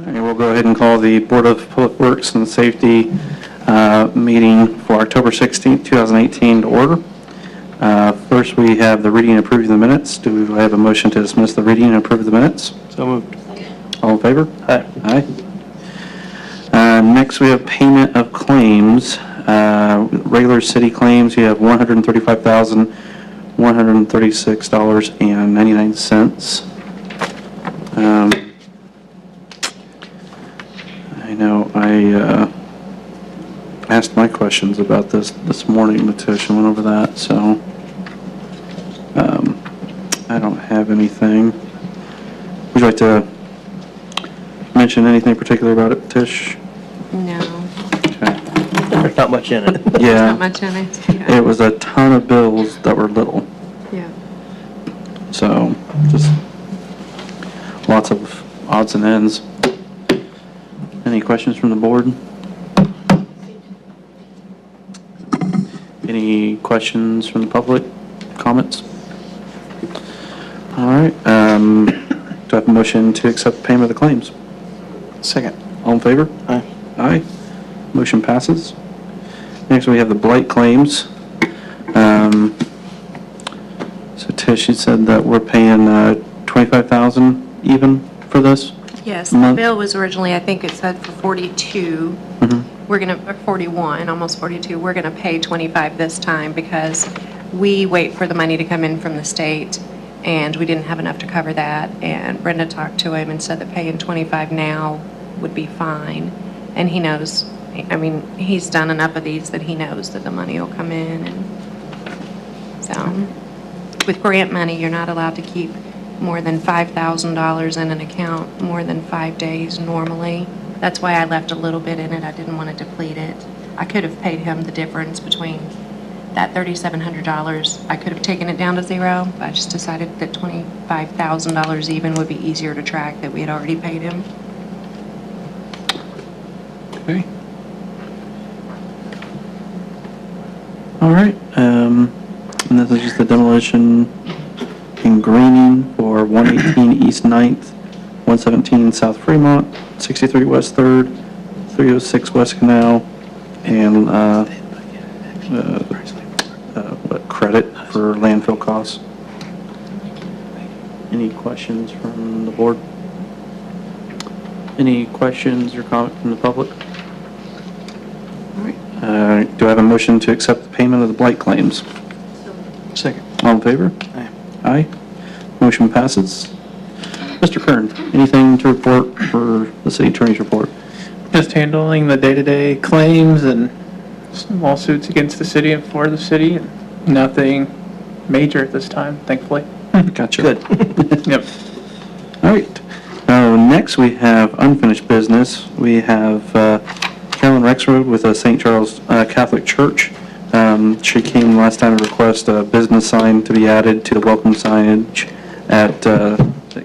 All right, we'll go ahead and call the Board of Public Works and Safety meeting for October 16th, 2018 to order. First, we have the reading and approving the minutes. Do I have a motion to dismiss the reading and approve the minutes? So moved. All in favor? Aye. Aye. Next, we have payment of claims. Regular city claims, you have $135,136.99. I know I asked my questions about this morning, Matish, and went over that, so I don't have anything. Would you like to mention anything particular about it, Tish? No, Okay. There's not much in it. Yeah. not much in it. Yeah. It was a ton of bills that were little, Yeah. so just lots of odds and ends. Any questions from the board? Any questions from the public? Comments? All right. Do I have a motion to accept payment of the claims? Second. All in favor? Aye. Aye. Motion passes. Next, we have the blight claims. So Tish, you said that we're paying $25,000 even for this? Yes, the month? bill was originally, I think it said for 42. Mhm. We're going to, 41, almost 42. We're going to pay 25 this time because we wait for the money to come in from the state, and we didn't have enough to cover that. And Brenda talked to him and said that paying 25 now would be fine. And he knows, I mean, he's done enough of these that he knows that the money will come in. And so with grant money, you're not allowed to keep more than $5,000 in an account more than 5 days normally. That's why I left a little bit in it. I didn't want to deplete it. I could have paid him the difference between that $3,700. I could have taken it down to zero, but I just decided that $25,000 even would be easier to track, that we had already paid him. Okay. All right. And this is just the demolition and greening for 118 East 9th, 117 South Fremont, 63 West 3rd, 306 West Canal, and what credit for landfill costs. Any questions from the board? Any questions or comment from the public? All right. Do I have a motion to accept the payment of the blight claims? Second. All in favor? Aye. Aye. Motion passes. Mr. Kern, anything to report for the city attorney's report? Just handling the day-to-day claims and lawsuits against the city and for the city. And nothing major at this time, thankfully. Gotcha. Good. Yep. All right. Next, we have unfinished business. We have Carolyn Rexroad with St. Charles Catholic Church. She came last time to request a business sign to be added to the welcome signage at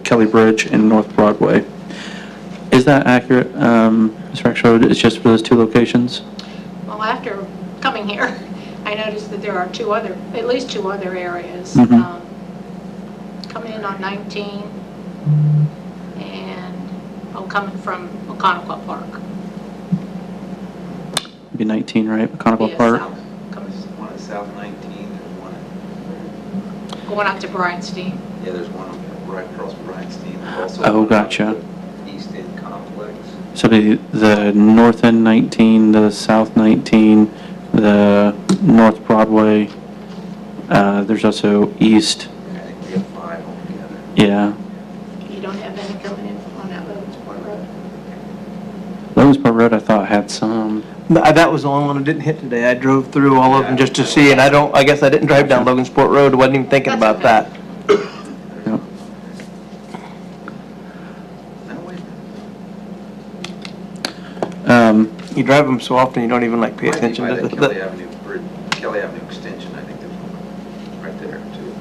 Kelly Bridge and North Broadway. Is that accurate, Ms. Rexroad? It's just for those two locations? Well, after coming here, I noticed that there are at least two other areas. Mhm. Coming in on 19 and coming from Oconoqua Park. It'd be 19, right? Oconoqua Via Park? south, coming, One at South 19, there's one at, going out to Brianstein. yeah, there's one right across Bryanstein. There's also Oh, one gotcha. out the East End Complex. So the north end 19, the south 19, the North Broadway, there's also east, I think we got 5 altogether. yeah. You don't have any coming in on that Logansport Road. Logansport Road, I thought had some. That was the only one I didn't hit today. I drove through all of them just to see, and I guess I didn't drive down Logansport Road. I wasn't even thinking That's about that. okay. Yep. No, wait. You drive them so often, you don't even pay Might be attention by to that the... Kelly Avenue extension, I think there's one right there too.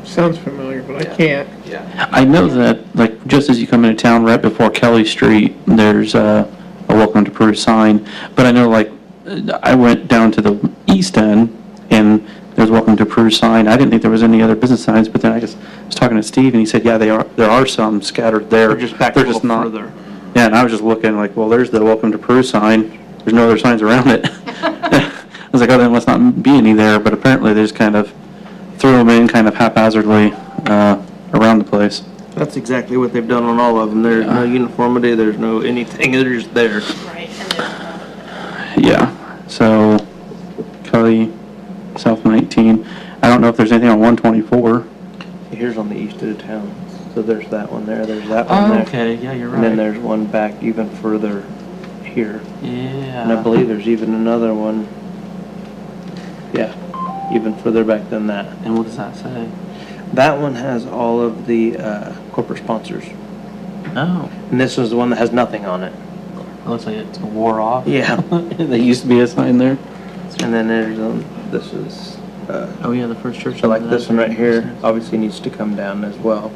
Sounds familiar, but I Yeah. can't. Yeah. I know that, like, just as you come into town, right before Kelly Street, there's a welcome to Peru sign. But I know, like, I went down to the east end, and there's welcome to Peru sign. I didn't think there was any other business signs, but then I was talking to Steve, and he said, yeah, there are some scattered there. They're just back a little not. further. Yeah, Yeah, and I was just looking like, well, there's the Welcome to Peru sign. There's no other signs around it. I was like, oh, there must not be any there, but apparently they just kind of threw them in kind of haphazardly around the place. That's exactly what they've done on all of them. There's no uniformity, there's no anything, they're just there. Right, and there's, Yeah, so Kelly, South 19. I don't know if there's anything on 124. Here's on the east of the town. So there's that one there, there's that one there. okay, yeah, you're And then there's one back even further here. And I believe there's even another one, yeah, even further back than that. And what does that say? That one has all of the corporate sponsors. Oh, And this is the one that has nothing on it. it looks like it's wore off. Yeah. There used to be a sign there. And then there's, this is, Oh, yeah, the first church. so like this one right here, obviously needs to come down as well.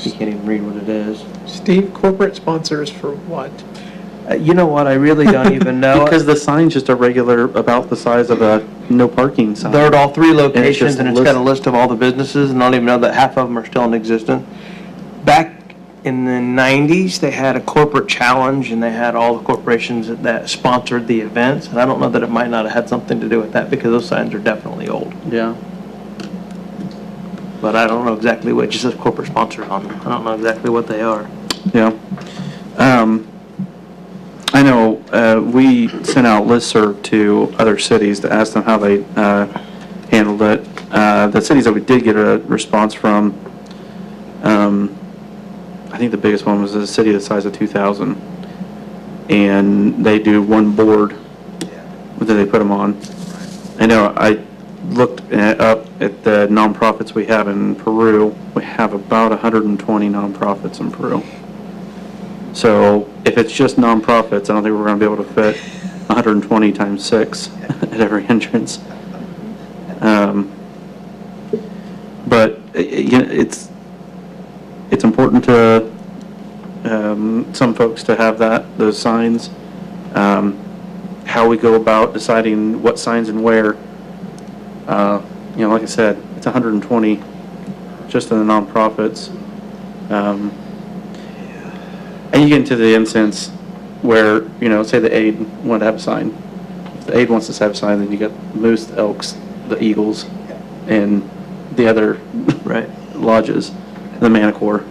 You can't even read what it is. Steve, corporate sponsors for what? You know what, I really don't even know. Because the sign's just a regular, about the size of a no parking sign. They're at all three locations, just and it's got a list of all the businesses, and I don't even know that half of them are still in existence. Back in the 90s, they had a corporate challenge, and they had all the corporations that sponsored the events, and I don't know that it might not have had something to do with that, because those signs are definitely old. Yeah. But I don't know exactly what, it just says corporate sponsors on them. I don't know exactly what they are. Yeah. I know, we sent out listserv to other cities to ask them how they, handled it. The cities that we did get a response from, I think the biggest one was a city the size of 2,000. And they do one board that they put them on. I know, I looked up at the nonprofits we have in Peru. We have about 120 nonprofits in Peru. So if it's just nonprofits, I don't think we're going to be able to fit 120 times 6 at every entrance. But you know, it's important to some folks to have those signs. How we go about deciding what signs and where. You know, like I said, it's 120 just in the nonprofits. And you get into the instance where, you know, say the aid wanted to have a sign. If the aid wants to have a sign, then you got the moose, the elks, the eagles, and the other Right. lodges, the Manicore.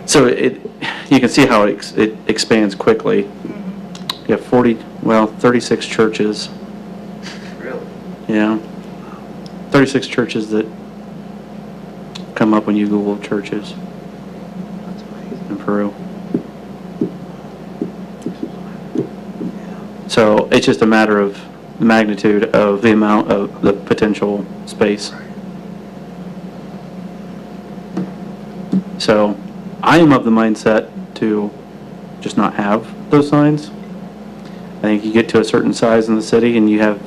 So you can see how it expands quickly. You have 36 churches. Really? Yeah. 36 churches that come up when you Google churches in Peru. So it's just a matter of the magnitude of the amount of the potential space. So I am of the mindset to just not have those signs. I think you get to a certain size in the city and you have,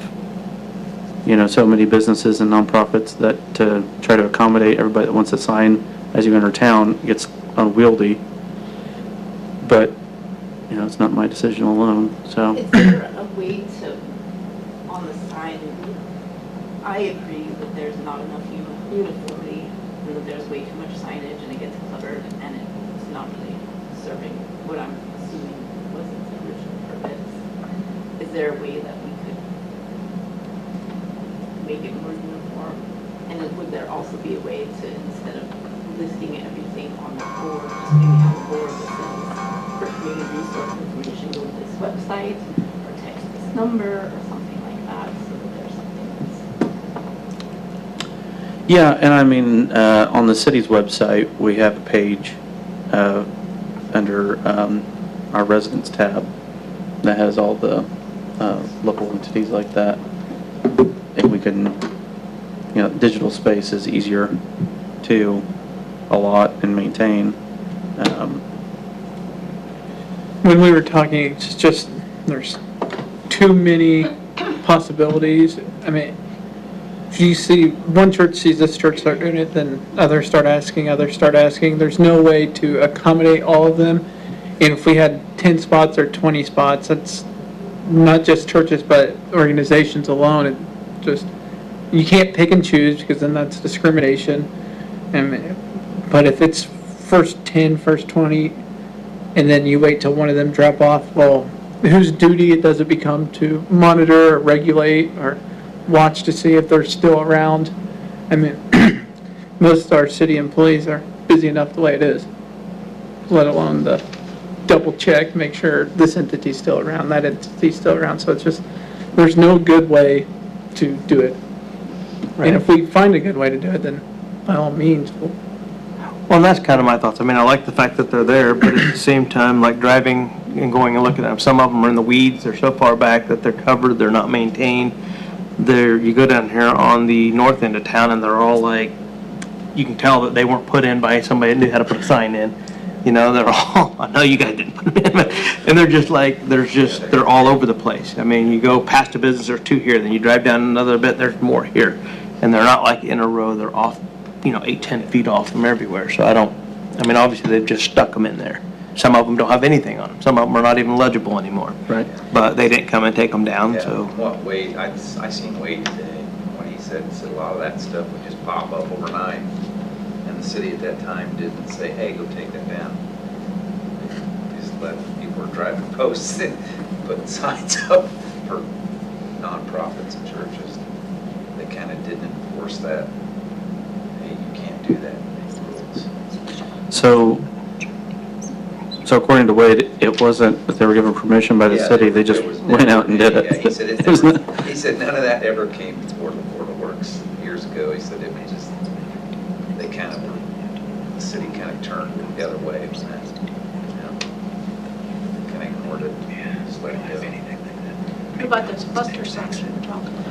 you know, so many businesses and nonprofits that to try to accommodate everybody that wants a sign as you enter town gets unwieldy. But, you know, it's not my decision alone, so. is there a way to, on the sign, I agree that there's not enough uniformity, and that there's way too much signage, and it gets cluttered, and it's not really serving what I'm assuming was its original purpose. Is there a way that we could make it more uniform? And then would there also be a way to, instead of listing everything on the board, just maybe have a board that says, for community resource information, go to this website, or text this number, or something like that, so that there's something that's... Yeah, and I mean, on the city's website, we have a page under our residents tab that has all the local entities like that. And we can, you know, digital space is easier to allot and maintain. When we were talking, it's just, there's too many possibilities. I mean, if you see, one church sees this church start doing it, then others start asking. There's no way to accommodate all of them. And if we had 10 spots or 20 spots, that's not just churches, but organizations alone. It just, you can't pick and choose, because then that's discrimination. But if it's first 10, first 20, and then you wait till one of them drop off, well, whose duty it does it become to monitor or regulate or watch to see if they're still around? I mean, most of our city employees are busy enough the way it is, let alone the double check, make sure this entity's still around, that entity's still around, so it's just, there's no good way to do it. And if we find a good way to do it, then by all means, we'll. Well, that's kind of my thoughts. I mean, I like the fact that they're there, but at the same time, like driving and going and looking at them, some of them are in the weeds, they're so far back that they're covered, they're not maintained. You go down here on the north end of town and they're all like, you can tell that they weren't put in by somebody that knew how to put a sign in. You know, they're all, I know you guys didn't put them in, but, and they're just like, they're all over the place. I mean, you go past a business, there's 2 here, then you drive down another bit, there's more here. And they're not like in a row, they're off, 8, 10 feet off from everywhere. So I mean, obviously they've just stuck them in there. Some of them don't have anything on them. Some of them are not even legible anymore. Right. But they didn't come and take them down, Yeah, so. well, Wade, I seen Wade today, when he said a lot of that stuff would just pop up overnight. And the city at that time didn't say, hey, go take that down. They just let people were driving posts and putting signs up for nonprofits and churches. They kind of didn't enforce that. Hey, you can't do that. So according to Wade, it wasn't that they were given permission by the Yeah, city, they just there was went out and did Yeah, it. he said It was not- he said none of that ever came before the Board of Works years ago. He said it was just, they kind of, the city kind of turned the other way from that. Kind of ignored it, just let it go. What about those buster signs we were talking about?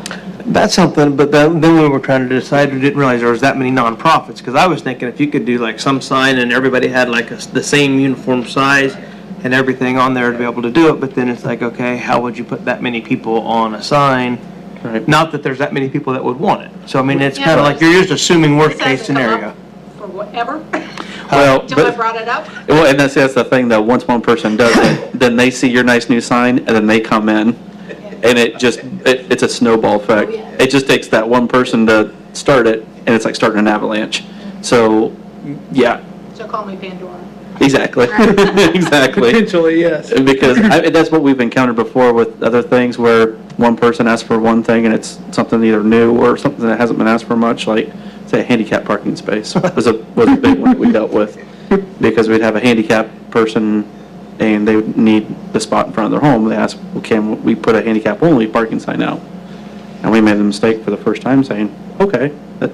That's something, but then we were trying to decide, we didn't realize there was that many nonprofits, because I was thinking if you could do like some sign and everybody had like the same uniform size and everything on there to be able to do it, but then it's like, okay, how would you put that many people on a sign? Right. Not that there's that many people that would want it. So I mean, it's Yeah, kind of well, like, you're just assuming worst This case hasn't come scenario. up For whatever, Well, until I but, brought it up. well, and that's the thing, though, once one person does it, then they see your nice new sign, and then they come in, and it's a snowball effect. Oh, yeah. It just takes that one person to start it, and it's like starting an avalanche. So, yeah, So call me Pandora. exactly, exactly. Potentially, yes. Because that's what we've encountered before with other things where one person asks for one thing and it's something either new or something that hasn't been asked for much, like, say, a handicap parking space was a big one that we dealt with. Because we'd have a handicap person and they would need the spot in front of their home. They asked, well, can we put a handicap-only parking sign out? And we made the mistake for the first time saying, okay, that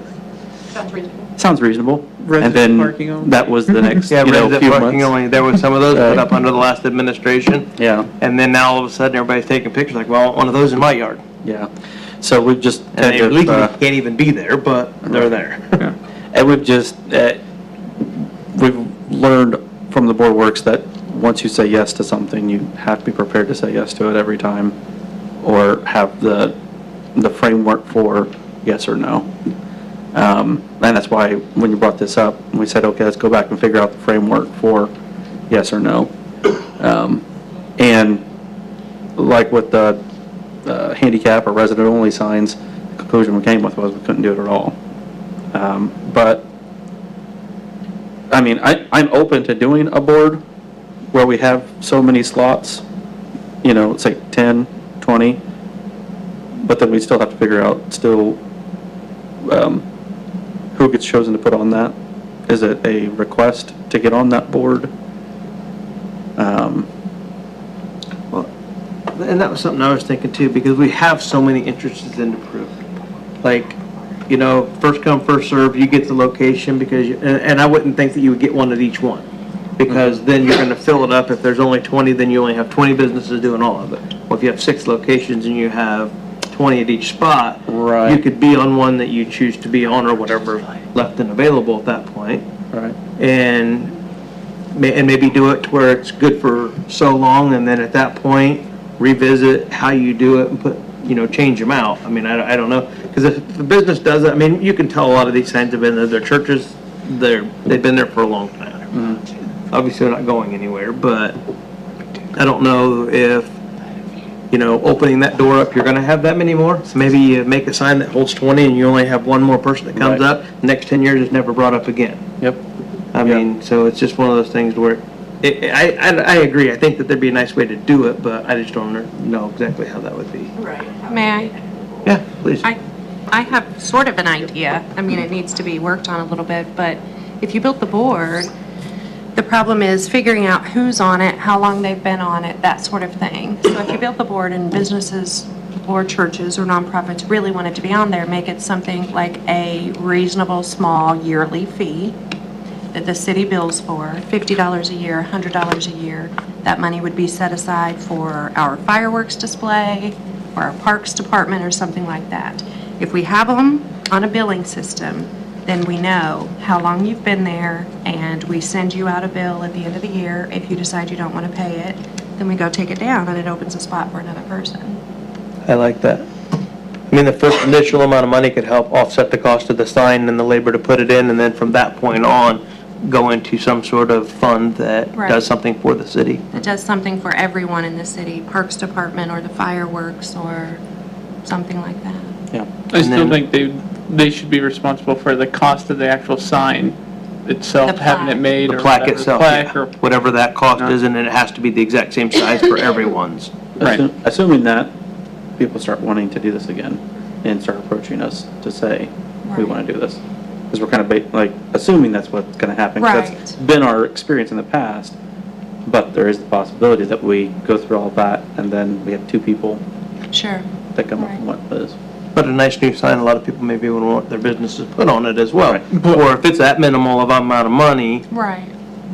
Sounds reasonable. sounds reasonable. And Resident parking then only. that was the next, Yeah, few resident parking months. only, there was some of those put Right. up under the last administration. Yeah, And then now all of a sudden, everybody's taking pictures like, well, I want one of those in my yard. yeah. So we've just And kind they of, legally can't even be there, but they're there. and we've just, we've learned from the board works that once you say yes to something, you have to be prepared to say yes to it every time, or have the framework for yes or no. And that's why when you brought this up, we said, okay, let's go back and figure out the framework for yes or no. And like with the handicap or resident-only signs, the conclusion we came with was we couldn't do it at all. But, I mean, I'm open to doing a board where we have so many slots, say 10, 20, but then we still have to figure out who gets chosen to put on that. Is it a request to get on that board? Well, and that was something I was thinking too, because we have so many interests in the Peru. Like, first come, first serve, you get the location because, and I wouldn't think that you would get one at each one. Because then you're gonna fill it up. If there's only 20, then you only have 20 businesses doing all of it. Well, if you have 6 locations and you have 20 at each spot, Right. you could be on one that you choose to be on or whatever left and available at that point. Right. And maybe do it to where it's good for so long, and then at that point, revisit how you do it and put, change them out. I mean, I don't know, because if the business does it, I mean, you can tell a lot of these signs have been there. Their churches, they've been there for a long time. Obviously, they're not going anywhere, but I don't know if, opening that door up, you're gonna have that many more. So maybe you make a sign that holds 20 and you only have one more person that comes Right. up. The next 10 years, it's never brought up again. Yep. I mean, so it's just one of those things where I agree. I think that there'd be a nice way to do it, but I just don't know exactly how that would be. Right. how May I? it's equitable. Yeah, please. I have sort of an idea. I mean, it needs to be worked on a little bit, but if you built the board, the problem is figuring out who's on it, how long they've been on it, that sort of thing. So if you built the board and businesses or churches or nonprofits really wanted to be on there, make it something like a reasonable, small yearly fee that the city bills for, $50 a year, $100 a year. That money would be set aside for our fireworks display, or our parks department, or something like that. If we have them on a billing system, then we know how long you've been there, and we send you out a bill at the end of the year. If you decide you don't want to pay it, then we go take it down, and it opens a spot for another person. I like that. I mean, the first initial amount of money could help offset the cost of the sign and the labor to put it in, and then from that point on, go into some sort of fund that Right. does something for the city. It does something for everyone in the city, parks department, or the fireworks, or something like that. Yeah. I still And then- think they should be responsible for the cost of the actual sign itself, The having it plaque. made The or plaque whatever. itself, Plaque yeah. or, Whatever that cost Yeah. is, and then it has to be the exact same size for everyone's. Right. Assuming that people start wanting to do this again and start approaching us to say, we Right. want to do this. Because we're kind of like assuming that's what's going to happen. 'Cause That's Right. been our experience in the past, but there is the possibility that we go through all that and then we have two people Sure. that come up Right. with what it is. But a nice new sign, a lot of people maybe would want their businesses put on it as well. Right. Or if it's that minimal of amount of money, Right.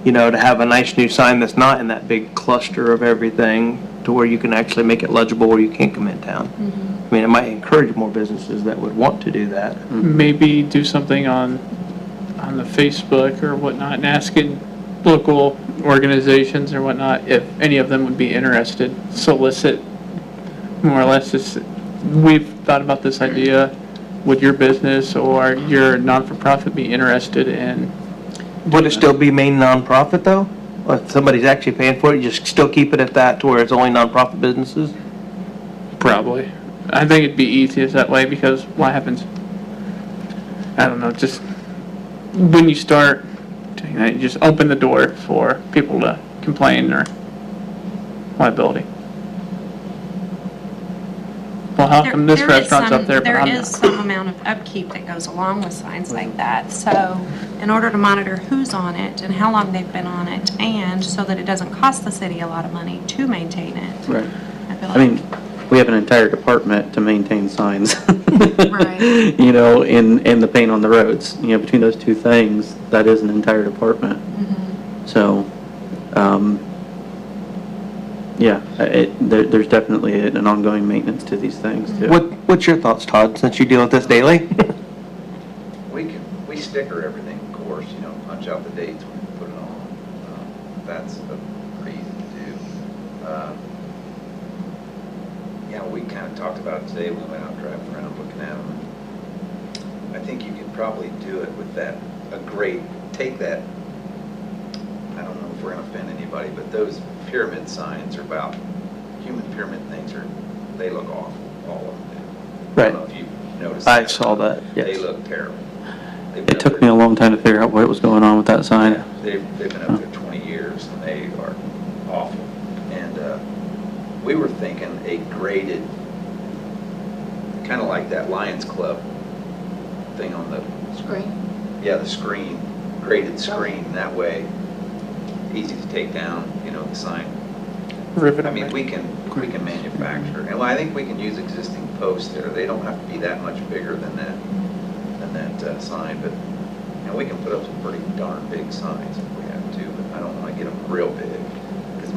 you know, to have a nice new sign that's not in that big cluster of everything, to where you can actually make it legible where you can't come in town. I mean, it might encourage more businesses that would want to do that. maybe do something on the Facebook or whatnot, and asking local organizations or whatnot if any of them would be interested, solicit, more or less, we've thought about this idea, would your business or your non-for-profit be interested in? Would it still be main nonprofit though? Or if somebody's actually paying for it, you just still keep it at that to where it's only nonprofit businesses? Probably. I think it'd be easiest that way, because what happens, I don't know, just when you start doing that, you just open the door for people to complain or liability. Well, how come this There is restaurant's some- up there, but I'm There is not? some amount of upkeep that goes along with signs like that. So in order to monitor who's on it and how long they've been on it, and so that it doesn't cost the city a lot of money to maintain it. Right. feel I mean, we have an entire department to maintain signs. Right. You know, and the paint on the roads, you know, between those two things, that is an entire department. So, yeah, there's definitely an ongoing maintenance to these things too. What's your thoughts, Todd, since you deal with this daily? We sticker everything, of course, you know, punch out the dates when we put it on. That's pretty easy to do. Yeah, we kind of talked about it today, we went out driving around looking at them. I think you could probably do it with that, take that, I don't know if we're gonna offend anybody, but those pyramid signs are about, human pyramid things they look awful, all of them do. I Right. don't know if you've noticed. I saw that, yes. They look terrible. They've It been up took me there- a long time to figure out what was going on with that sign. They've been up there 20 years, and they are awful. And we were thinking a graded, kind of like that Lions Club thing on the, Screen. yeah, the screen, graded screen, that way, easy to take down, you know, the sign. Rivet. I mean, we can manufacture, and I think we can use existing posts there. They don't have to be that much bigger than that sign, but, you know, we can put up some pretty darn big signs if we have to, but I don't want to get them real big. Because,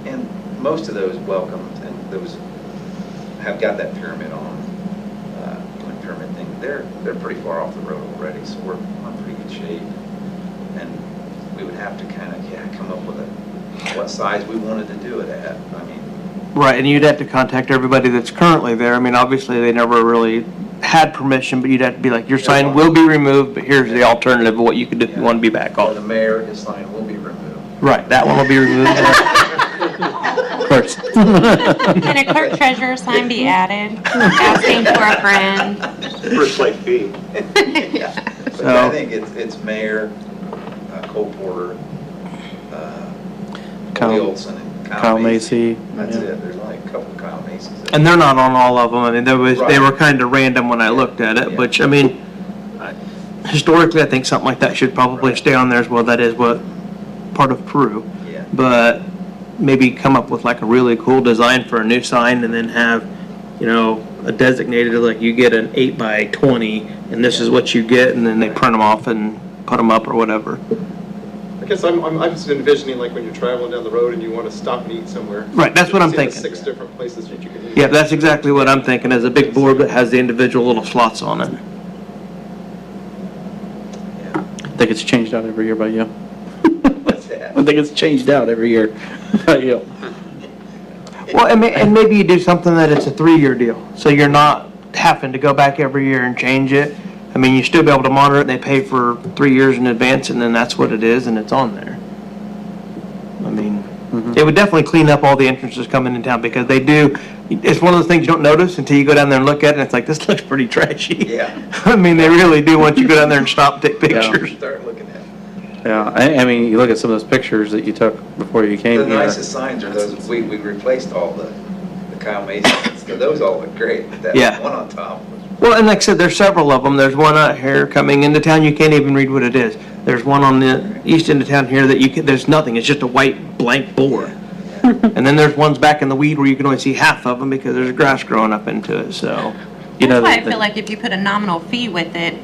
and most of those welcomes, and those have got that pyramid on, human pyramid thing, they're pretty far off the road already, so we're on pretty good shape. And we would have to kind of, come up with what size we wanted to do it at. I mean, Right, and you'd have to contact everybody that's currently there. I mean, obviously, they never really had permission, but you'd have to be like, your sign will be removed, but here's the alternative of what you could do if you want to be back or the on. mayor, his sign will be removed. Right, that one will be removed. Of course. Can a clerk treasurer sign be added, asking for a friend? First late fee. But So- I think it's mayor, Cole Porter, Lee Olson and Kyle Macy. That's yeah. it, there's only a couple Kyle Macy's. And they're not on all of them. I mean, they Right. were kind of random when I looked at it, Yeah. which, I mean, historically, I think something like that should probably Right. stay on there as well. That is what, part of Peru. Yeah. But maybe come up with like a really cool design for a new sign and then have, you know, a designated, like you get an 8x20 and this is what you get, and then they print them off and put them up or whatever. I guess I'm just envisioning like when you're traveling down the road and you want to stop and eat somewhere. Right, that's what I'm See the thinking. 6 different places that you can eat. Yeah, that's exactly what I'm thinking, is a big board that has the individual little slots on it. Yeah. I think it's changed out every year by you. What's that? I think it's changed out every year by you. Well, and maybe you do something that it's a 3-year deal, so you're not having to go back every year and change it. I mean, you still be able to monitor it, they pay for 3 years in advance, and then that's what it is, and it's on there. I mean, it would definitely clean up all the entrances coming in town, because they do, it's one of those things you don't notice until you go down there and look at it, and it's like, this looks pretty trashy. Yeah. I mean, they really do want you to go down there and stop, take pictures. Start looking at it. Yeah, I mean, you look at some of those pictures that you took before you came The here. nicest signs are those, we replaced all the Kyle Macy's, so those all look great, but that Yeah. one on top. Well, and like I said, there's several of them. There's one out here coming into town, you can't even read what it is. There's one on the east end of town here that there's nothing, it's just a white blank board. And then there's ones back in the weed where you can only see half of them because there's grass growing up into it, so. You know, That's why I the- feel like if you put a nominal fee with it,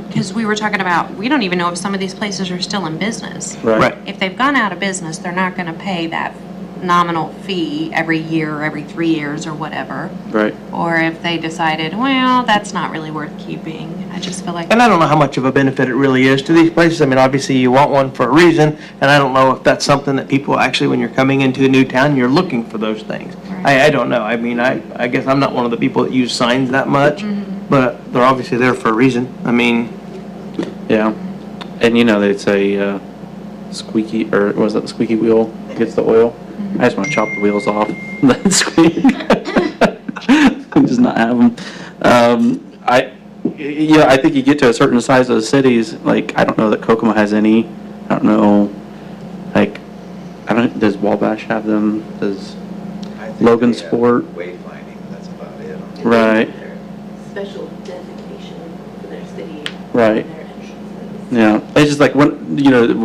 because we were talking about, we don't even know if some of these places are still in business. Right. If they've gone out of business, they're not going to pay that nominal fee every year or every 3 years or whatever. Right. Or if they decided, well, that's not really worth keeping. I just feel like. And I don't know how much of a benefit it really is to these places. I mean, obviously you want one for a reason, and I don't know if that's something that people actually, when you're coming into a new town, you're looking for those things. Right. I don't know. I mean, I guess I'm not one of the people that use signs that much, but they're obviously there for a reason. I mean, Yeah. And you know, they'd say, squeaky, or was it the squeaky wheel gets the oil? I just want to chop the wheels off. That squeak. Just not have them. I think you get to a certain size of the cities, like, I don't know that Kokomo has any. I don't know, like, does Wabash have them? Does, I think Logan they have Sport. Wayfinding, that's about it. Right. Special designation for their city. Right. And their entrances. Yeah, it's just like when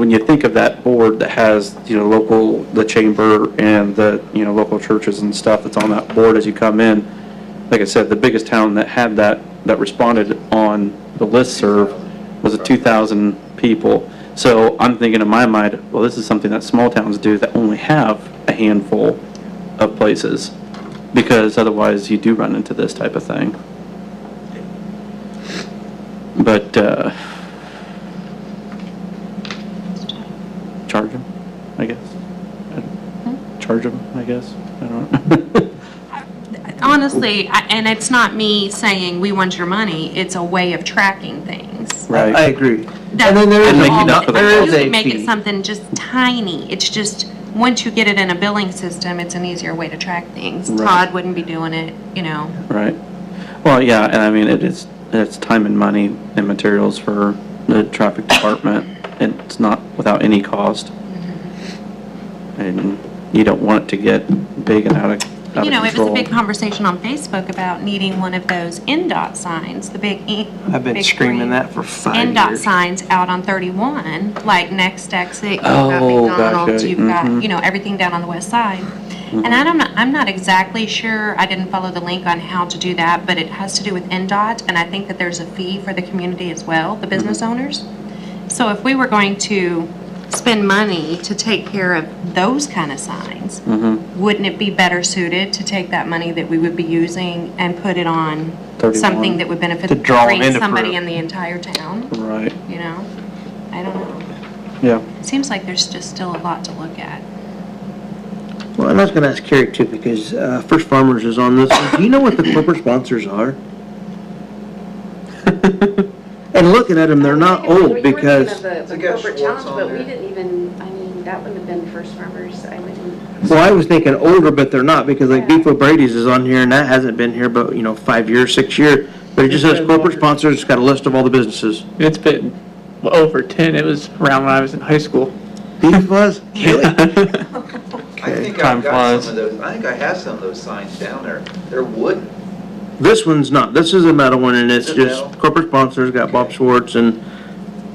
you think of that board that has, the chamber and the, local churches and stuff that's on that board as you come in. Like I said, the biggest town that had that responded on the listserv was 2,000 people. So I'm thinking in my mind, well, this is something that small towns do that only have a handful of places, because otherwise you do run into this type of thing. But, charge them, I guess. Charge them, I guess. I don't know. Honestly, and it's not me saying we want your money, it's a way of tracking things. Right. I agree. That's And then there is And a, make it all up it for the there is. is You a can make it fee. something just tiny. It's just, once you get it in a billing system, it's an easier way to track things. Right. Todd wouldn't be doing it, Right. Well, yeah, and I mean, it's time and money and materials for the traffic department. It's not without any cost. And you don't want it to get big and out of It was a control. big conversation on Facebook about needing one of those NDOT signs, the big. I've been big screaming green that for 5 NDOT years. signs out on 31, like next exit, you've Oh, got McDonald's, gotcha. you've got, everything down on the west side. And I'm not exactly sure, I didn't follow the link on how to do that, but it has to do with NDOT, and I think that there's a fee for the community as well, the business owners. So if we were going to spend money to take care of those kind of signs, wouldn't it be better suited to take that money that we would be using and put it on 31. something that would benefit, To draw 'em bring into somebody Peru. in the entire town, Right. I don't know. Yeah. It seems like there's just still a lot to look at. Well, and I was gonna ask Carrie too, because First Farmers is on this. Do you know what the corporate sponsors are? And looking at them, they're not old because, It's The got corporate Schwartz challenge, on but we there. didn't even, that wouldn't have been First Farmers, I wouldn't. well, I was thinking older, but they're not, because like Yeah. Beef O'Brady's is on here and that hasn't been here but, 5 years, 6 years. But it just says corporate sponsors, it's got a list of all the businesses. It's been over 10. It was around when I was in high school. Beef was? Really? Okay. think Time I've got flies. some of those, I think I have some of those signs down there. They're wooden. This one's not, this is a metal one, and it's Is it just metal? corporate sponsors, got Bob Schwartz and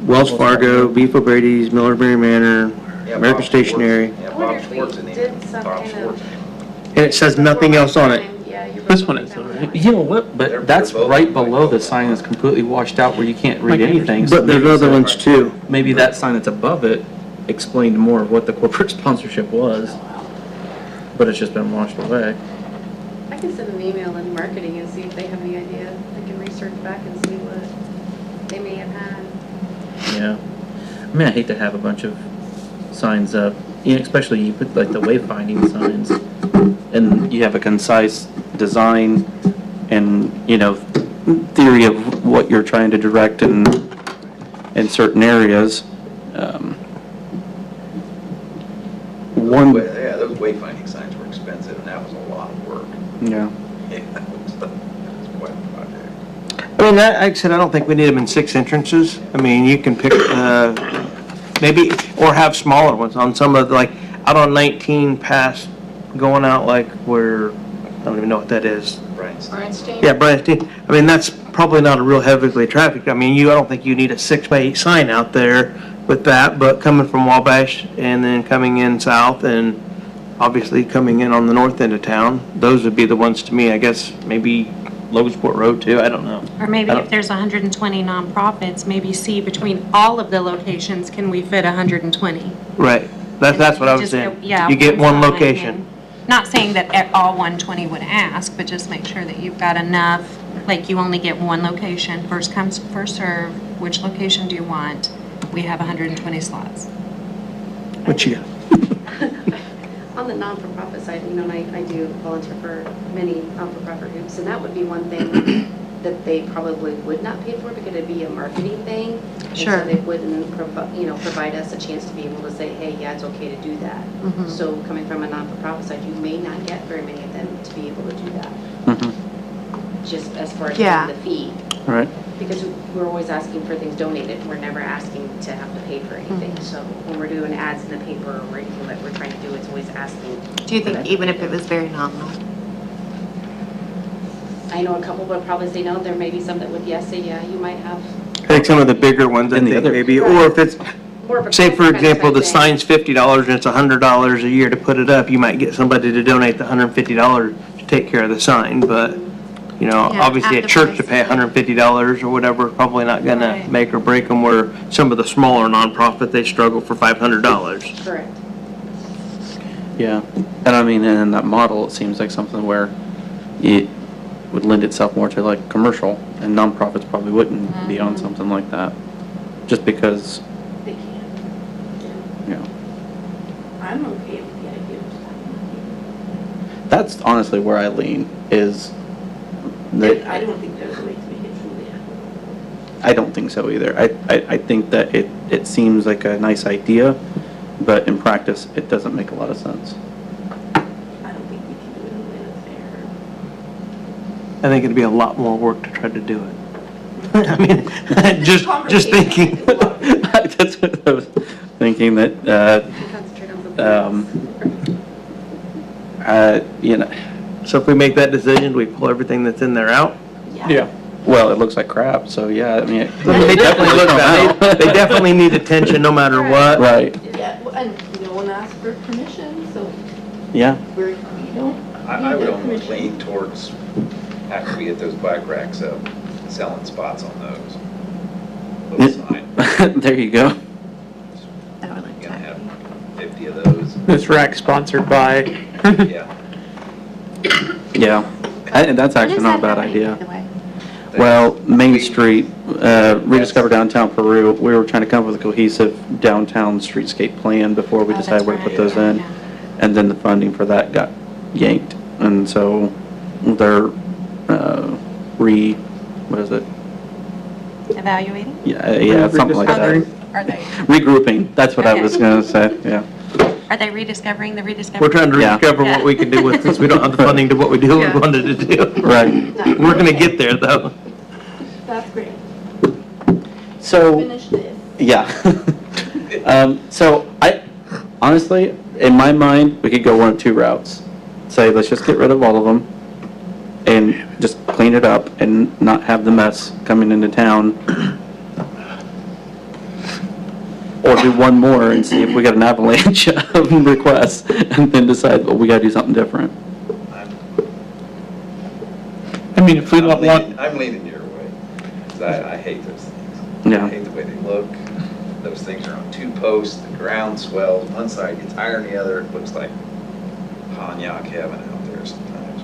Wells Fargo, Beef O'Brady's, Millersbury Manor, Yeah, American Bob Schwartz. Stationery. Yeah, I wonder Bob if we Schwartz in it. did some Bob kind Schwartz of- in it. And it says nothing else on it. Yeah, you're This both one on is, that though, right? You know what, They're- but that's they're both right like below the both. sign that's completely washed out where you can't read Like anything. so But there's maybe other so- ones too. Maybe that sign that's above it explained more of what the corporate sponsorship was, but it's just been washed away. I can send an email in marketing and see if they have any idea. I can research back and see what they may have had. Yeah. I mean, I hate to have a bunch of signs up, you know, especially you put like the wayfinding signs, and you have a concise design and, you know, theory of what you're trying to direct in certain areas. One, Yeah, those wayfinding signs were expensive, and that was a lot of work. yeah. Yeah, that was quite a project. I mean, like I said, I don't think we need them in 6 entrances. I mean, you can pick, maybe, or have smaller ones on some of, like, out on 19 past, going out like where, I don't even know what that is. Brian Stein. Bernstein? Yeah, Brian, I mean, that's probably not a real heavily trafficked. I mean, I don't think you need a 6x8 sign out there with that, but coming from Wabash and then coming in south and obviously coming in on the north end of town, those would be the ones to me, I guess, maybe Logansport Road too, I don't know. Or maybe I don't- if there's 120 nonprofits, maybe see between all of the locations, can we fit 120? Right, that's what I was Just saying. go- yeah, You get one sign location. and- Not saying that all 120 would ask, but just make sure that you've got enough, like you only get one location, first come, first serve, which location do you want? We have 120 slots. What you got? On the non-for-profit side, you know, and I do volunteer for many non-for-profit groups, and that would be one thing that they probably would not pay for because it'd be a marketing thing. And Sure. so they wouldn't, provide us a chance to be able to say, hey, yeah, it's okay to do that. Mhm. So coming from a non-for-profit side, you may not get very many of them to be able to do that, Mhm. just as far as Yeah. the fee. Right. Because we're always asking for things donated, we're never asking to have to pay for anything. Mhm. So when we're doing ads in the paper or anything that we're trying to do, it's always asking. Do you for think that even if it donation. was very nominal? I know a couple would probably say no, there may be some that would yes say yeah, you might have I think some of the bigger ones, I And the think other- maybe, or if it's, more of a. say for kind of example, the type thing. sign's $50 and it's $100 a year to put it up, you might get somebody to donate the $150 to take care of the sign, but, you know, Yeah, obviously half a the church to price. pay $150 or whatever, probably not gonna Right. make or break them, where some of the smaller nonprofit, they struggle for $500. Correct. Yeah, and I mean, in that model, it seems like something where it would lend itself more to like commercial, and nonprofits probably wouldn't be on something like that, just because, They can. you know, I'm okay with the idea of signing. that's honestly where I lean, is that, I don't think there's a way to make it truly equitable. I don't think so either. I think that it seems like a nice idea, but in practice, it doesn't make a lot of sense. I don't think we can do it in a way that's fair. I think it'd be a lot more work to try to do it. I mean, just thinking. That's what I was thinking, that, Concentrate on the. you know, So if we make that decision, we pull everything that's in there out? Yeah. well, it looks like crap, so yeah, I mean. They definitely look bad. They definitely need attention no matter what. Right, Yeah, well, and no one asked for permission, so yeah. we don't I need would their almost permission. lean towards, after we get those bike racks up, selling spots on those. Those signs. There you go. That would look You're gonna have tacky. 50 of those. This rack sponsored by, Yeah. Yeah, that's actually What is not a that bad going, idea. by the way? Well, Main Street, Rediscover Downtown Peru, we were trying to come up with a cohesive downtown streetscape plan before we Oh, decided that's where to put right. those in. Yeah. And then the funding for that got yanked, and so they're, what is it? Evaluating? Yeah, something like that. Rediscovering. Are they, Regrouping, that's what I was gonna say, yeah. are they rediscovering the rediscovery? We're trying to Yeah. rediscover what we can do with this. We don't have the funding to what we do, we Yeah. wanted to do. Right. We're gonna get there, though. That's great. So, Finish this. yeah. So honestly, in my mind, we could go one of two routes. Say, let's just get rid of all of them and just clean it up and not have the mess coming into town. Or do one more and see if we got an avalanche of requests and then decide, well, we gotta do something different. I mean, if we don't want, I'm leaning your way, 'cause I hate those things. Yeah. I hate the way they look. Those things are on 2 posts, the ground swells, one side gets higher than the other, it looks like Pontiac heaven out there sometimes.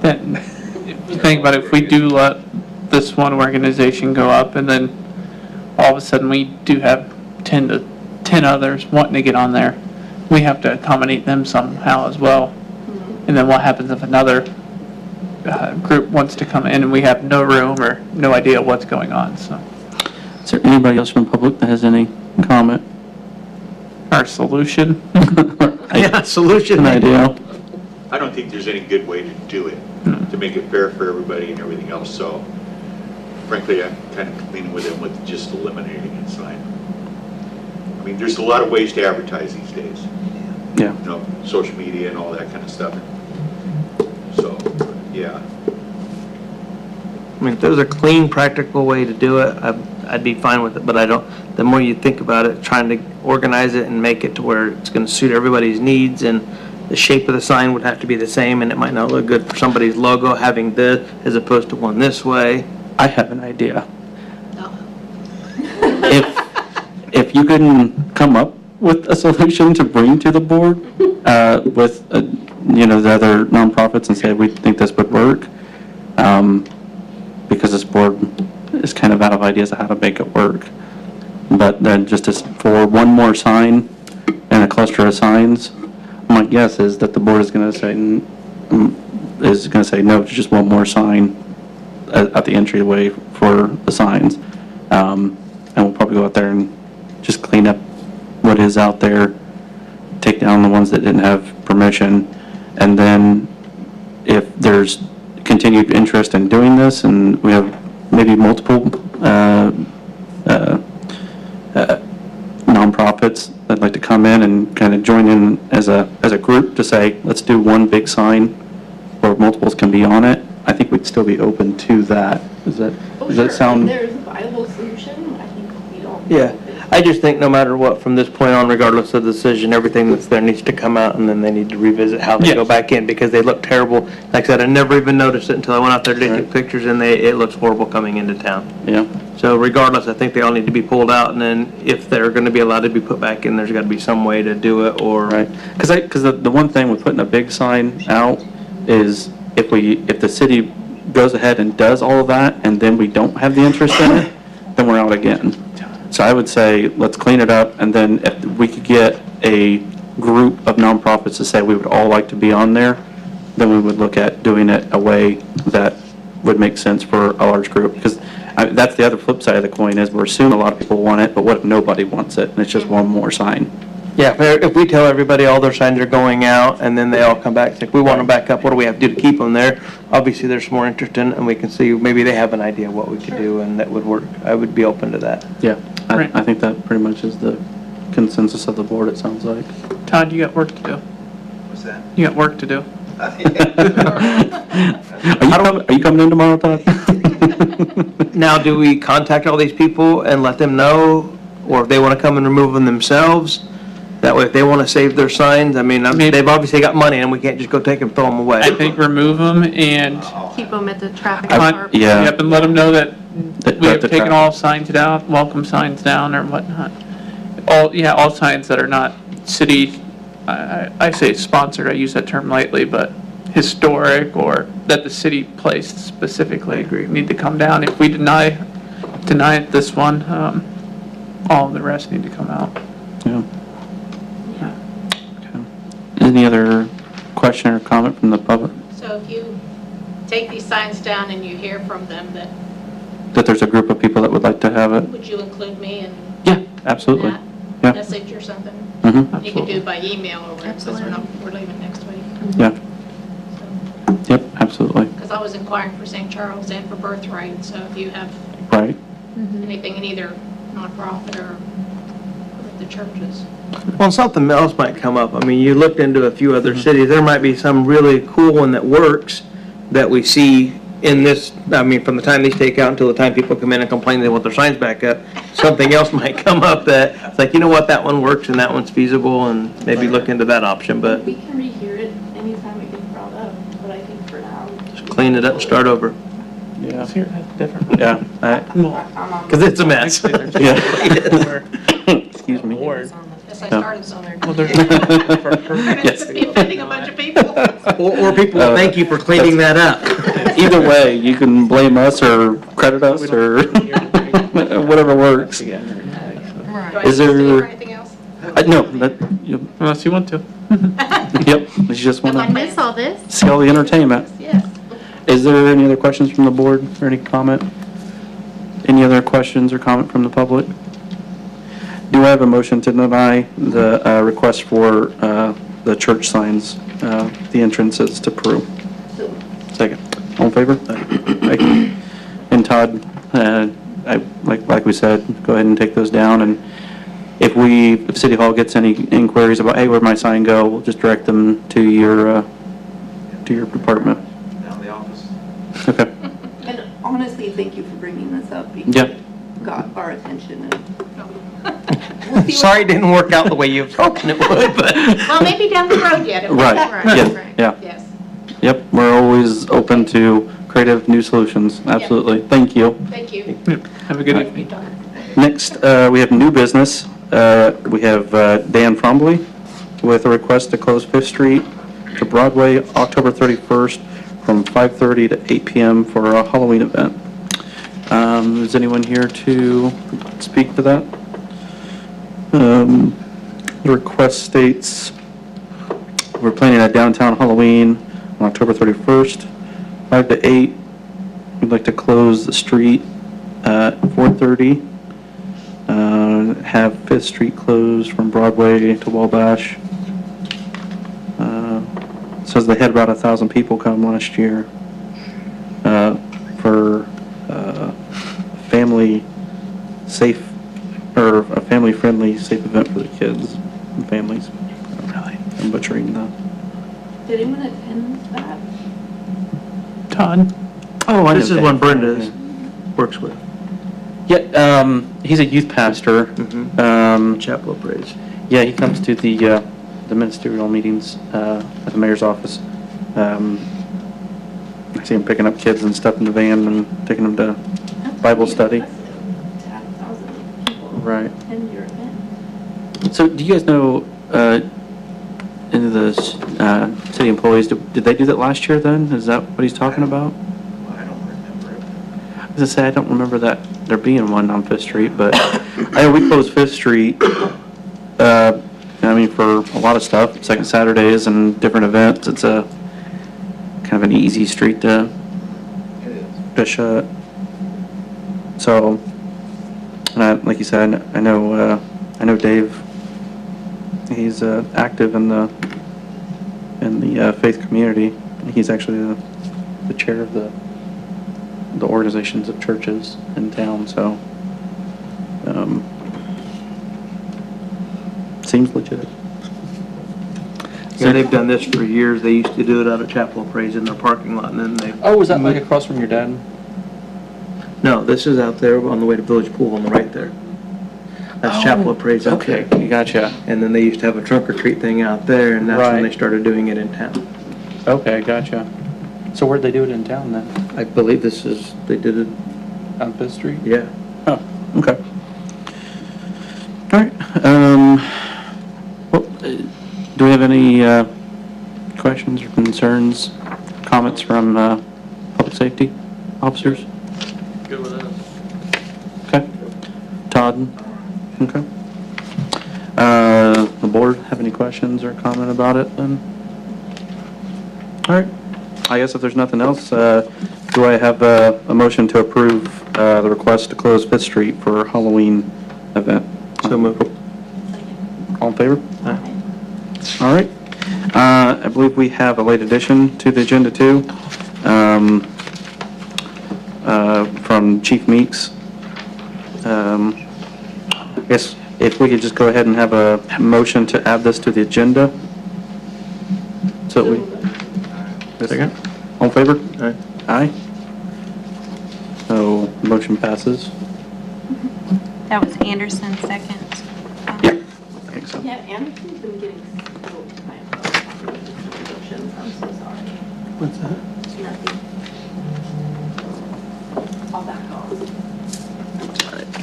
then, think about it, if we do let this one organization go up and then all of a sudden we do have 10 others wanting to get on there, we have to accommodate them somehow as well. And then what happens if another group wants to come in and we have no room or no idea what's going on, so. Is there anybody else from the public that has any comment? Our solution, Yeah, solution. An idea? I don't think there's any good way to do it, to make it fair for everybody and everything else, so frankly, I'm kind of leaning with them with just eliminating it sign. I mean, there's a lot of ways to advertise these days, Yeah. you know, social media and all that kind of stuff. So, yeah. I mean, if there's a clean, practical way to do it, I'd be fine with it, but I don't, the more you think about it, trying to organize it and make it to where it's gonna suit everybody's needs, and the shape of the sign would have to be the same, and it might not look good for somebody's logo having this as opposed to one this way. I have an idea. No. If you can come up with a solution to bring to the board with, you know, the other nonprofits and say, we think this would work, because this board is kind of out of ideas of how to make it work. But then just for one more sign and a cluster of signs, my guess is that the board is going to say, no to just one more sign at the entryway for the signs. And we'll probably go out there and just clean up what is out there, take down the ones that didn't have permission, and then if there's continued interest in doing this, and we have maybe multiple nonprofits that'd like to come in and kind of join in as a group to say, let's do one big sign where multiples can be on it, I think we'd still be open to that. Does that sound? If there's a viable solution, I think we don't. Yeah, I just think no matter what, from this point on, regardless of the decision, everything that's there needs to come out, and then they need to revisit how they go Yes. back in, because they look terrible. Like I said, I never even noticed it until I went out there to take pictures, and it looks horrible coming into town. Yeah. So regardless, I think they all need to be pulled out, and then if they're gonna be allowed to be put back in, there's gotta be some way to do it, or. Right, because the one thing with putting a big sign out is if the city goes ahead and does all of that and then we don't have the interest in it, then we're out again. So I would say, let's clean it up, and then if we could get a group of nonprofits to say we would all like to be on there, then we would look at doing it a way that would make sense for a large group. Because that's the other flip side of the coin, is we're assuming a lot of people want it, but what if nobody wants it and it's just one more sign? Yeah, if we tell everybody all their signs are going out, and then they all come back and say, we want them back up, what do we have to do to keep them there? Obviously, there's more interest in it, and we can see, maybe they have an idea what we could do, and that would work. I would be open to that. Yeah, Right. I think that pretty much is the consensus of the board, it sounds like. Todd, you got work to do. What's that? You got work to do. Are you coming in tomorrow, Todd? Now, do we contact all these people and let them know, or if they want to come and remove them themselves? That way, if they want to save their signs, I mean, they've obviously got money, and we can't just go take them, throw them away. I think remove them and, Keep them at the traffic I- corp. yeah. yep, and let them know that we have the taken traffic. all signs down, welcome signs down or whatnot. All signs that are not city, I say sponsored, I use that term lightly, but historic or that the city placed specifically need to come down. If we deny this one, all of the rest need to come out. Yeah. Okay. Any other question or comment from the public? So if you take these signs down and you hear from them, that, That there's a group of people that would like to have it? would you include me in Yeah, absolutely. that Yeah. message or something? Mm-hmm. You could do it by email or whatever, because Absolutely. we're leaving next week. Yeah, yep, absolutely. Because I was inquiring for St. Charles and for Birthright, so if you have Right. anything in either nonprofit or the churches. Well, something else might come up. I mean, you looked into a few other cities, there might be some really cool one that works that we see in this, I mean, from the time these take out until the time people come in and complain they want their signs back up, something else might come up that, it's like, you know what, that one works and that one's feasible, and maybe look into that option, but We can rehear it anytime it gets brought up, but I think for now. just clean it up and start over. Yeah. Here, that's different. Yeah. I'm on. Because it's a mess. Yeah. Excuse me. Board. Yes, I Yeah. started somewhere. Well, there's, for her, Yes. Be offending a bunch of people. Or people will thank you for cleaning that up. Either way, you can blame us or credit us or whatever works. Do I Is need to stay there- for anything else? No, that, unless you want to. yep, you just want Good luck, to miss. all this? see all the entertainment. Yes. Is there any other questions from the board or any comment? Any other questions or comment from the public? Do I have a motion to deny the request for the church signs, the entrances to Peru? So, Second. All in favor? Aye. And Todd, like we said, go ahead and take those down, and if City Hall gets any inquiries about, hey, where'd my sign go, we'll just direct them to your department. Down the office. Okay. and honestly, thank you for bringing this up because Yeah. it got our attention and. Sorry it didn't work out the way you was hoping it would, but. Well, maybe down the road yet. it will. Right. Yeah. Yeah. Yes. Yep. We're always open to creative new solutions. Absolutely. Thank you. Thank you. Have a good evening. Next, we have new business. We have Dan Frombley with a request to close 5th Street to Broadway October 31st from 5:30 to 8 p.m. for a Halloween event. Is anyone here to speak to that? The request states, we're planning a downtown Halloween on October 31st, 5 to 8. We'd like to close the street at 4:30. Have 5th Street closed from Broadway to Wabash. Says they had about 1,000 people come last year for family safe, or a family-friendly safe event for the kids and families. Really? I'm butchering the... Did anyone attend that? Todd? Oh, I know This is Dave. one Brenda works with, Yeah, he's a youth pastor. Chapel of Praise. Yeah, he comes to the ministerial meetings at the mayor's office. I see him picking up kids and stuff in the van and taking them to That's Bible pretty study. impressive to have 1,000 people Right. attend your event. So do you guys know, any of the city employees, did they do that last year then? Is that what he's talking about? I don't remember it. I was gonna say, I don't remember that there being one on 5th Street, but I know we closed 5th Street, I mean, for a lot of stuff, second Saturdays and different events. It's a kind of an easy street to shut. So, like you said, I know Dave. He's active in the faith community. He's actually the chair of the organizations of churches in town. So, seems legit. Yeah, they've done this for years. They used to do it out at Chapel of Praise in their parking lot, and then they... Oh, was that like across from your dad? No, this is out there on the way to Village Pool on the right there. That's Chapel of Praise out there. Okay, gotcha. And then they used to have a trunk or treat thing out there, and that's when Right. they started doing it in town. Okay, gotcha. So where'd they do it in town then? I believe they did it, On 5th Street? yeah. Oh, okay. All right, well, do we have any questions or concerns, comments from public safety officers? Good with us. Okay. Todd? Okay. The board have any questions or comment about it then? All right. I guess if there's nothing else, do I have a motion to approve the request to close 5th Street for Halloween event? So moved. All in favor? Aye. All right. I believe we have a late addition to the agenda too, from Chief Meeks. I guess if we could just go ahead and have a motion to add this to the agenda. So we, second, all in favor? Aye. Aye. So, motion passes. That was Anderson, second. Yep. I think so. Yeah, Anderson's been getting so time prescriptions, I'm so sorry. What's that? Nothing. I'll back off.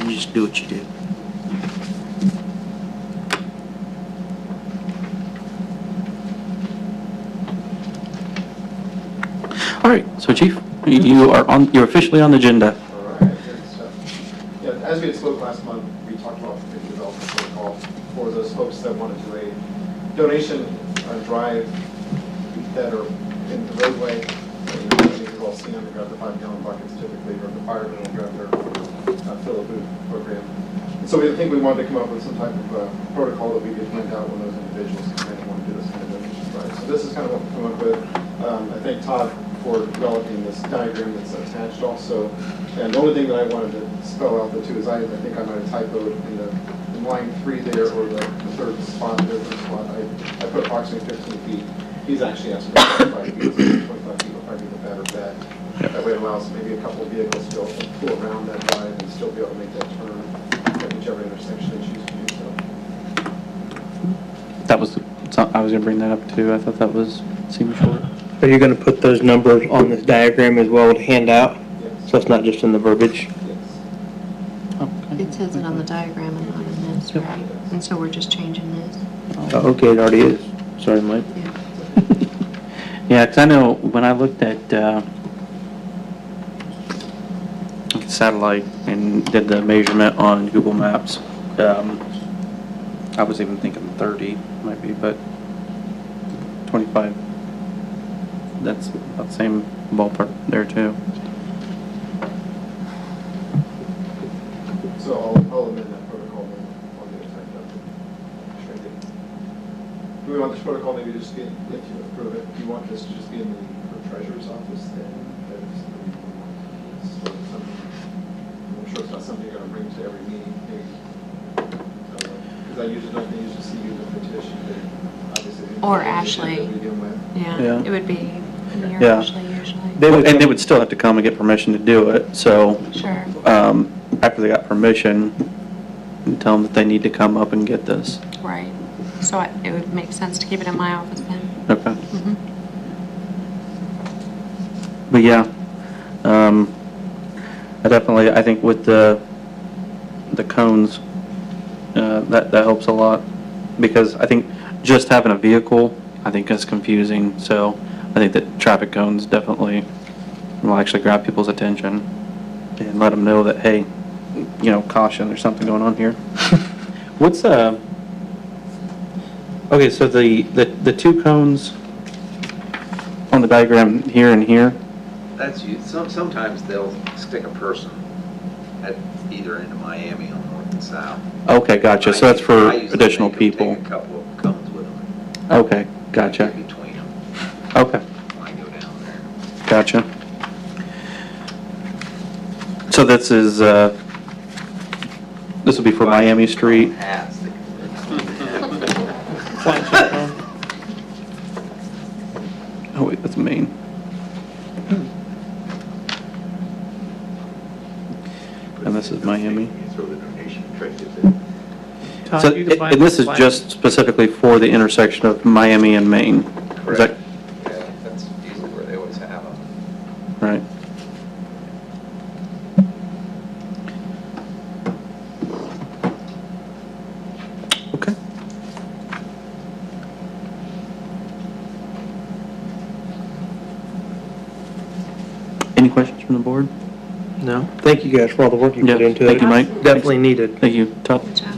You just do what you do. All right, so Chief, you're officially on the agenda. All right, good stuff. Yeah, as we had spoke last month, we talked about the development protocol for those folks that want to do a donation drive that are in the roadway. You've all seen them, they grab the 5-gallon buckets typically, or the firemen will grab their fill a boot program. And so we think we wanted to come up with some type of protocol that we could hand out when those individuals kind of want to do this kind of donation drive. So this is kind of what we come up with. I thank Todd for developing this diagram that's attached also. And the only thing that I wanted to spell out the two is I think I might have typoed in line 3 there, or the third spot, the third spot, I put approximately 15 feet. He's actually asking for 25 feet, so 25 feet will probably be the better bet. That way it allows maybe a couple of vehicles to be able to pull around that drive and still be able to make that turn at whichever intersection they choose to do so. That was, I was gonna bring that up too. I thought that seemed short. Are you going to put those numbers on this diagram as well to hand out? Yes. So it's not just in the verbiage? Yes. It says it on the diagram and not in this, right? And so we're just changing this. Oh, okay, it already is. Sorry, Mike. Yeah. Yeah, because I know when I looked at satellite and did the measurement on Google Maps, I was even thinking 30 might be, but 25, that's about the same ballpark there too. So I'll amend that protocol and I'll get it typed up. Shrink it. Do we want this protocol maybe just be, if you approve it, do you want this to just be in the treasurer's office then? I'm sure it's not something you're gonna bring to every meeting, maybe. Because I usually don't, they usually see you in the petition, but obviously. Or the petition Ashley. that we begin with. Yeah, Yeah. it would be near Yeah. Ashley usually. And they would still have to come and get permission to do it, so Sure. after they got permission, tell them that they need to come up and get this. Right. So it would make sense to keep it in my office then. Okay. Mhm. But yeah, I think with the cones, that helps a lot, because I think just having a vehicle, I think is confusing, so I think that traffic cones definitely will actually grab people's attention and let them know that, hey, caution, there's something going on here. What's, okay, so the two cones on the diagram here and here, That's you, sometimes they'll stick a person at either end of Miami on north and south. okay, gotcha, so that's I for usually additional make them people. Take a couple of cones with them. Okay, gotcha, Get between them okay, when I go down there. gotcha. So this will be for Miami Street. Hats that Oh wait, that's Maine. And this is Miami. You throw the donation check in. Todd, So, you define and this is flag. just specifically for the intersection of Miami and Maine? Is that Yeah, that's usually where they always have them. right? Okay. Any questions from the board? No? Thank you guys for all the work you Yeah, put into it. thank you, Mike. Definitely needed. Thank you, Todd. Good job.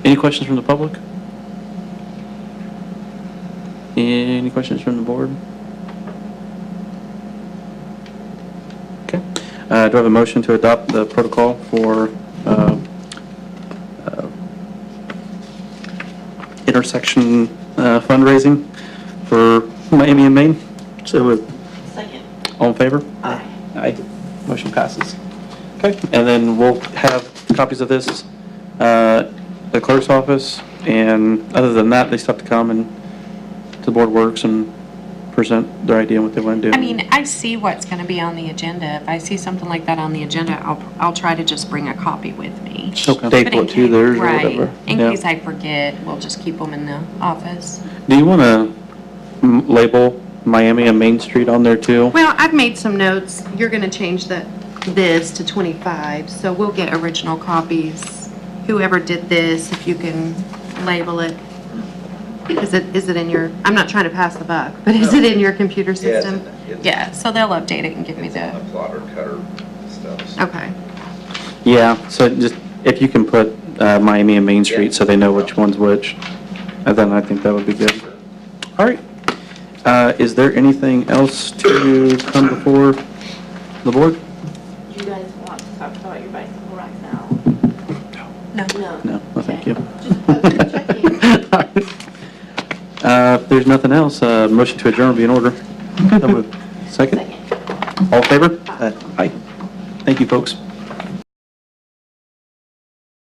Any questions from the public? Any questions from the board? Okay. Do I have a motion to adopt the protocol for intersection fundraising for Miami and Maine. So moved. Second. All in favor? Aye. Aye. Motion passes. Okay, and then we'll have copies of this, the clerk's office, and other than that, they still have to come and to the board works and present their idea on what they want to do. I mean, I see what's going to be on the agenda. If I see something like that on the agenda, I'll try to just bring a copy with me. Okay. But in Staple it to case- theirs or right. whatever. In Yeah. case I forget, we'll just keep them in the office. Do you want to label Miami and Main Street on there too? Well, I've made some notes. You're going to change this to 25, so we'll get original copies. Whoever did this, if you can label it. Is it in your, I'm not trying to pass the buck, but is it in your computer Yeah, it's system? in the- it's- Yeah, so they'll update it and give me It's on the, the plotter cutter stuff. so- okay. Yeah, so just, if you can put Miami and Main Street so they know which one's which, then I think that would be good. All right. Is there anything else to come before the board? Do you guys want to talk about your bicycle racks now? No. No, well, thank you. Just checking. If there's nothing else, motion to adjourn will be in order. So moved. Second? Second. All in favor? Aye. Aye. Thank you, folks.